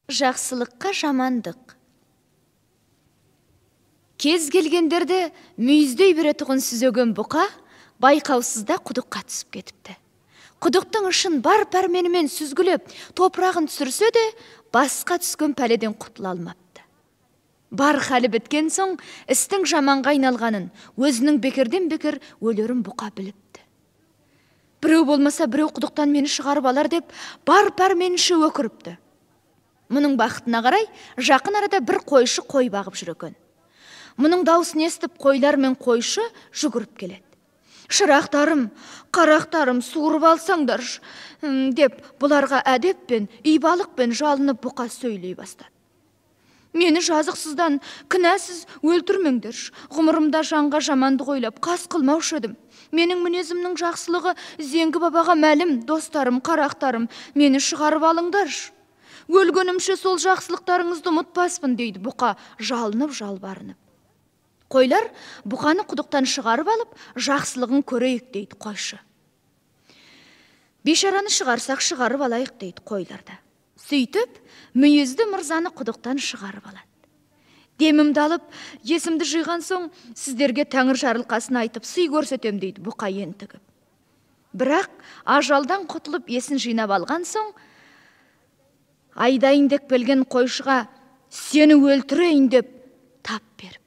Жақсылыққа жамандық. Кез келгендерді мүйіздей беретұғын сүзеген бұқа байқаусызда құдыққа түсіп кетіпті. Құдықтың ұшын бар пәрменімен сүзгілеп, топырағын түсірсе де, басқа түскен пәледен құтыла алмапты. Бар халі біткен соң, істің жаманға айналғанын, өзінің бекерден бекер өлерін бұқа біліпті. Біреу болмаса біреу құдықтан мені шығарып алар деп, бар пәрменші өкіріпті. Мұның бақытына қарай, жақын арада бір қойшы қой бағып жүр екен. Мұның даусын естіп, қойлар мен қойшы жүгіріп келеді. «Шырақтарым, қарақтарым, суырып алсаңдарш», деп бұларға әдеппен, ибалықпен жалынып бұқа сөйлей бастады. «Мені жазықсыздан кінәсіз өлтірмеңдерш. Ғұмырымда жанға жамандық ойлап қас қылмаушы едім. Менің мінезімнің жақсылығы Зеңгі бабаға мәлім, достарым, қарақтарым, мені шығарып алыңдарш. Өлгенімше сол жақсылықтарыңызды ұмытпаспын», дейді бұқа жалынып жалбарынып. Қойлар бұқаны құдықтан шығарып алып, жақсылығын көрейік, дейді қойшы. «Бейшараны шығарсақ шығарып алайық», дейді қойларда. Сөйтіп, мүйізді мырзаны құдықтан шығарып алады. «Демімді алып, есімді жиған соң, сіздерге тәңір жарылқасын айтып, сый көрсетем», дейді бұқа ентігіп. Бірақ ажалдан құтылып есін жинап алған соң, айдайын деп келген қойшыға «Сені өлтірейін» деп тап беріп